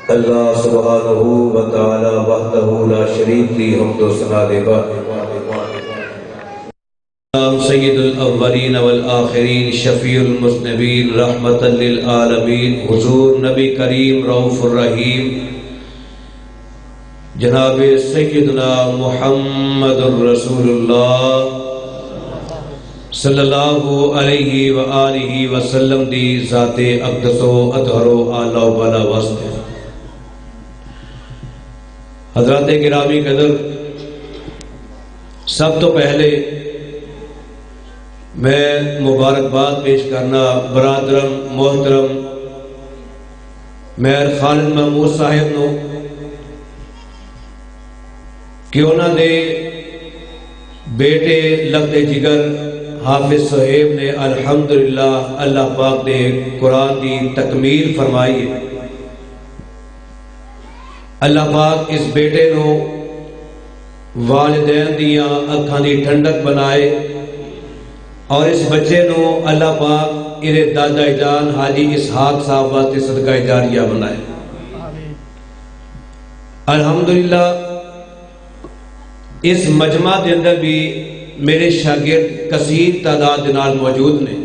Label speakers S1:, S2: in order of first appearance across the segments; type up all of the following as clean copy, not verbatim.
S1: اللہ سبحانہ و تعالی وحدہ لا شریک لی حمد و ثنا دے با سید الاولین والآخرین شفیع المذنبین رحمت للعالمین حضور نبی کریم رؤوف الرحیم جناب سیدنا محمد الرسول اللہ صلی اللہ علیہ وآلہ وسلم دی ذات اقدس و اطہر و اعلی و بالا واسطے حضرات گرامی قدر، سب تو پہلے میں مبارکباد پیش کرنا برادرم محترم مہر خالد محمود صاحب نو کہ انہوں نے بیٹے لگتے جگر حافظ صہیب نے الحمدللہ اللہ پاک نے قرآن کی تکمیل فرمائی ہے۔ اللہ پاک اس بیٹے نو والدین دیاں اکھاں دی ٹھنڈک بنائے اور اس بچے نو اللہ پاک انہیں دادا جان حاجی اسحاق صاحب واسطے صدقہ جاریہ بنائے۔ الحمدللہ اس مجمع دے اندر بھی میرے شاگرد کثیر تعداد نال موجود نے۔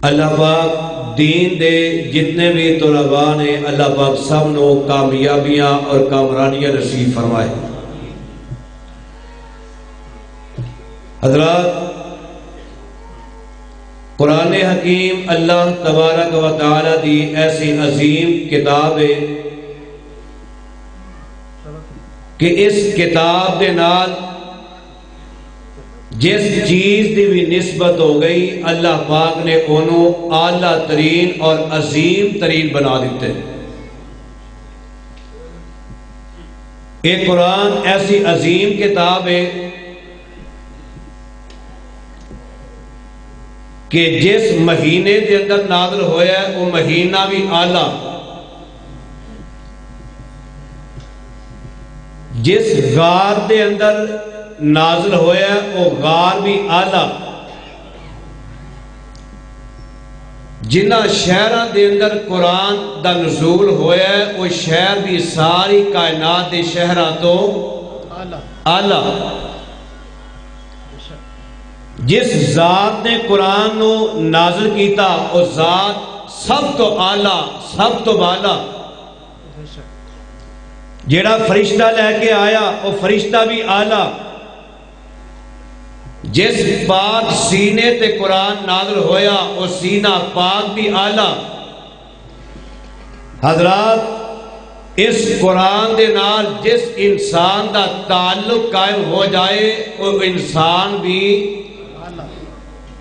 S1: اللہ پاک دین دے جتنے بھی طلباء نے اللہ پاک سب نو کامیابیاں اور کامرانیاں نصیب فرمائے۔ حضرات، قرآن حکیم اللہ تبارک و تعالی دی ایسی عظیم کتاب ہے کہ اس کتاب دے نال جس چیز دی بھی نسبت ہو گئی اللہ پاک نے انہوں اعلیٰ ترین اور عظیم ترین بنا دیتے۔ ایک قرآن ایسی عظیم کتاب ہے کہ جس مہینے دے اندر نازل ہویا ہے وہ مہینہ بھی اعلیٰ، جس غار دے اندر نازل ہویا ہے وہ غار بھی اعلیٰ، جنہ شہران دے اندر قرآن دا نزول ہویا ہے وہ شہر بھی ساری کائنات دے شہران تو اعلیٰ۔ جس ذات نے قرآن نو نازل کیتا وہ ذات سب تو اعلیٰ سب تو بالا۔ جیڑا فرشتہ لے کے آیا وہ فرشتہ بھی اعلیٰ، جس پاک سینے تے قرآن نازل ہویا وہ سینہ پاک بھی اعلیٰ۔ حضرات، اس قرآن دے نال جس انسان دا تعلق قائم ہو جائے وہ انسان بھی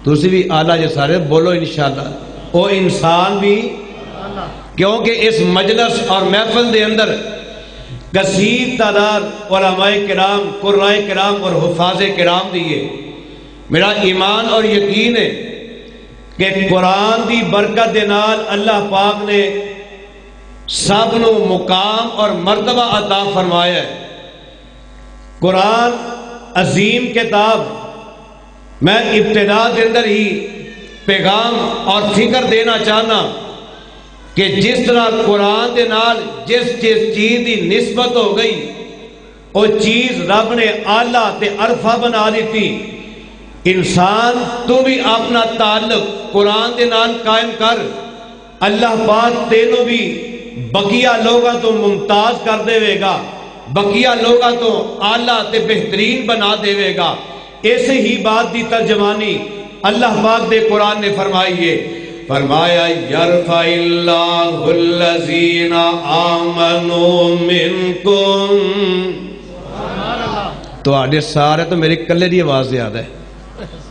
S1: تسی بھی اعلیٰ جو سارے بولو انشاءاللہ وہ انسان بھی، کیونکہ اس مجلس اور محفل دے اندر کثیر تعداد علماء کرام قرآن کرام اور حفاظ کرام دیئے۔ میرا ایمان اور یقین ہے کہ قرآن دی برکت دے نال اللہ پاک نے سب نو مقام اور مرتبہ عطا فرمایا ہے۔ قرآن عظیم کتاب، میں ابتدا کے اندر ہی پیغام اور فکر دینا چاہنا کہ جس طرح قرآن دے نال جس چیز دی نسبت ہو گئی وہ چیز رب نے اعلیٰ تے عرفہ بنا دیتی۔ انسان تو بھی اپنا تعلق قرآن دے نال قائم کر، اللہ پاک تینوں بھی بقیہ لوگاں تو ممتاز کر دے گا، بقیہ لوگاں تو اعلیٰ تے بہترین بنا دے گا۔ ایسے ہی بات دی ترجمانی اللہ پاک دے قرآن نے فرمائی ہے، فرمایا یرفع اللہ الذین آمنوا منکم۔ تو آڈے سارے تو میرے کلے دی آواز یاد ہے،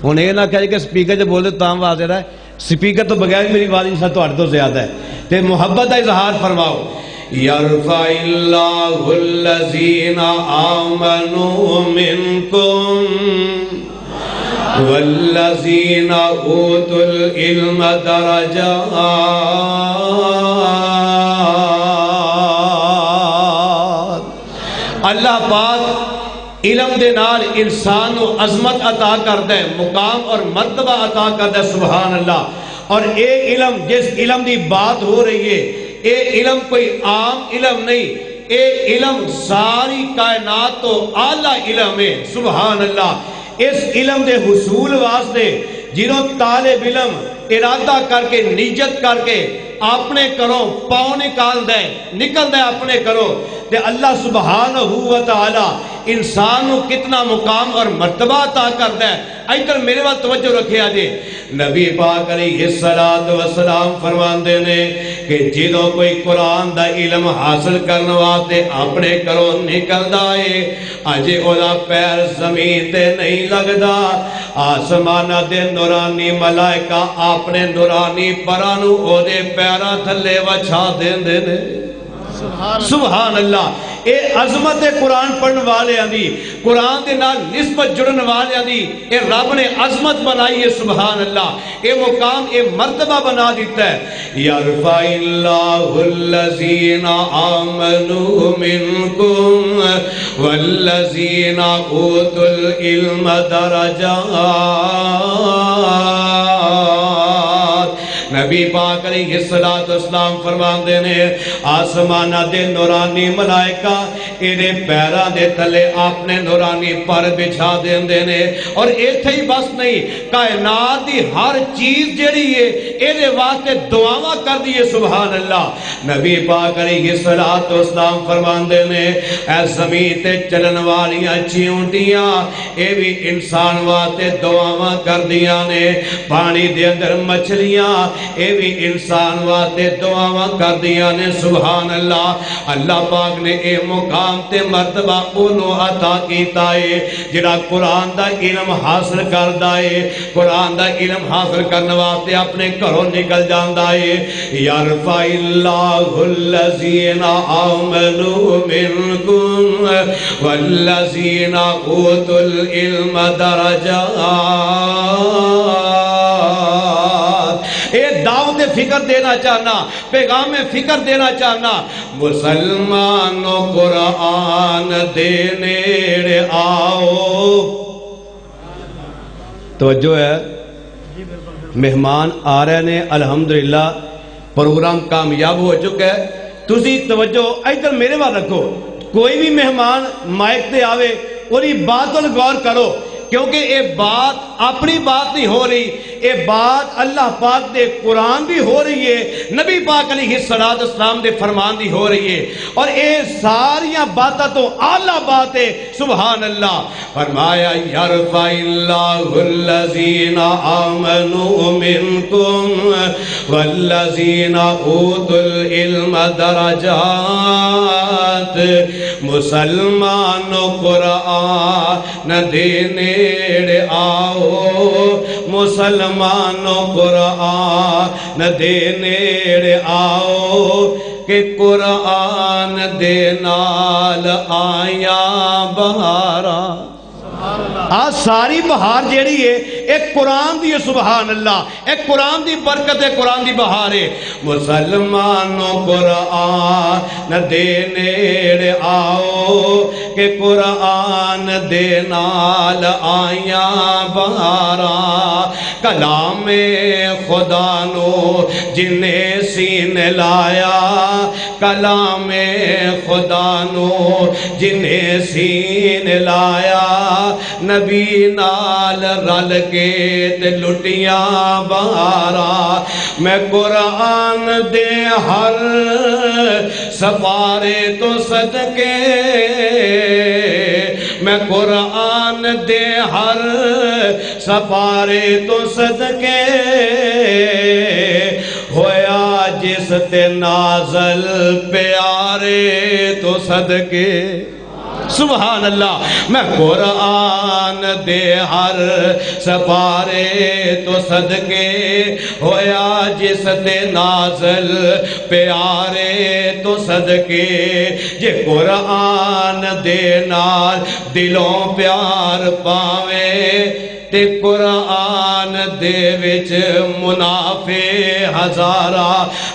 S1: انہیں یہ نہ کہا کہ سپیکر جو بول دے تو آم آواز ہے، سپیکر تو بغیر میری آواز انشاءاللہ تو آڈے تو زیادہ ہے، تو محبت کا اظہار فرماؤ۔ یرفع اللہ الذین آمنوا منکم والذین اوتوا العلم درجات۔ اللہ پاک علم دے نال انسان نو عظمت عطا کردا ہے، مقام اور مرتبہ عطا کردا ہے، سبحان اللہ۔ اور اے علم جس علم دی بات ہو رہی ہے، اے علم کوئی عام علم نہیں، اے علم ساری کائنات تو اعلیٰ علم ہے، سبحان اللہ۔ اس علم دے حصول واسطے جنہوں طالب علم ارادہ کر کے نیت کر کے اپنے کرو پاؤں نکل دے اپنے کرو تے اللہ سبحانہ و تعالی انسان نو کتنا مقام اور مرتبہ عطا کرتا ہے۔ ادھر میرے وال توجہ رکھے آجے، نبی پاک علیہ السلام فرماندے نے کہ جدوں کوئی قرآن دا علم حاصل کرنے واسطے اپنے کرو نکلدا ہے، اجے اودا پیر زمین تے نہیں لگدا، آسمانہ دے نورانی ملائکہ اپنے نورانی پرانو او دے پیرا تھلے وچھا دیندے نے، سبحان اللہ۔ اے عظمت قرآن پڑھن والے دی، قرآن دے نال نسبت جڑن والے دی اے رب نے عظمت بنائی ہے، سبحان اللہ۔ اے مقام اے مرتبہ بنا دیتا ہے، یرفع اللہ الذین آمنوا منکم والذین اوتوا العلم درجات۔ نبی پاک علیہ السلام فرماندے نے آسمانہ دے نورانی ملائکہ ایدے پیرا دے تلے اپنے نورانی پر بچھا دیندے نے، اور ایتھے ہی بس نہیں، کائنات دی ہر چیز جڑی ہے ایدے واسطے دعاواں کر دیئے، سبحان اللہ۔ نبی پاک علیہ السلام فرماندے نے اے زمین تے چلن والیاں چیونٹیاں اے بھی انسان واسطے دعاواں کر دیاں نے، پانی دے اندر مچھلیاں اے بھی انسان واسطے دعاواں کر دیاں نے، سبحان اللہ۔ اللہ پاک نے اے مقام تے مرتبہ انہوں عطا کیتا ہے جڑا قرآن دا علم حاصل کردا ہے، قرآن دا علم حاصل کرنے واسطے اپنے گھروں نکل جاندا ہے۔ یرفع اللہ الذین آمنوا منکم والذین اوتوا العلم درجات۔ اے دعوت فکر دینا چاہنا، پیغام فکر دینا چاہنا، مسلمانوں قرآن دے نیڑے آؤ۔ توجہ ہے، مہمان آ رہے نے، الحمدللہ پروگرام کامیاب ہو چکا ہے۔ تسی توجہ ادھر میرے وال رکھو، کوئی بھی مہمان مائک تے آوے اور یہ بات پر غور کرو، کیونکہ یہ بات اپنی بات نہیں ہو رہی، یہ بات اللہ پاک دے قرآن بھی ہو رہی ہے، نبی پاک علیہ السلام دے فرمان بھی ہو رہی ہے، اور یہ ساریاں باتاں تو اعلیٰ بات ہے، سبحان اللہ۔ فرمایا یرفع اللہ الذین آمنوا منکم والذین اوتوا العلم درجات۔ مسلمانوں قرآن دینے آؤ، مسلمانوں قرآن دے نیڑے آؤ، کہ قرآن دے نال آیاں بہارا۔ آج ساری بہار جیڑی ہے ایک قرآن دی ہے، سبحان اللہ، ایک قرآن دی برکت ہے، قرآن دی بہار ہے۔ مسلمانوں قرآن دے نیڑے آؤ، کہ قرآن دے نال آیاں بہارا۔ کلام خدا نو جنے سین لایا، کلام خدا نو جنے سین لایا، نبی نال رل کے تے لٹیاں بہارا۔ میں قرآن دے ہر سپارے تو صدقے، میں قرآن دے ہر سپارے تو صدقے، ہویا جس تے نازل پیارے تو صدقے، سبحان اللہ۔ میں قرآن دے ہر سپارے تو صدقے، ہویا جس تے نازل پیارے تو صدقے، جے قرآن دے نال دلوں پیار پاوے، تے قرآن دے وچ منافع ہزارہ۔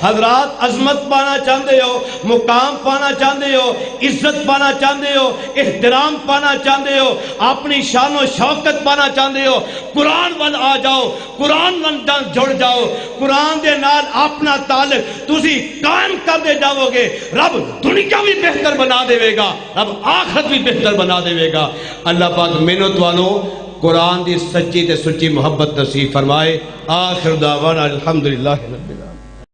S1: حضرات عظمت پانا چاہتے ہو، مقام پانا چاہتے ہو، عزت پانا چاہتے ہو، احترام پانا چاہتے ہو، اپنی شان و شوکت پانا چاہتے ہو، قرآن وال آ جاؤ، قرآن وال جڑ جاؤ، قرآن دے نال اپنا تعلق تسی قائم کر دے جاؤ گے، رب دنیا بھی بہتر بنا دے گا، رب آخرت بھی بہتر بنا دے گا۔ اللہ پاک منت والوں قرآن دی سچی تے سچی محبت نصیب فرمائے۔ آخر دعوانا الحمدللہ رب العالمین۔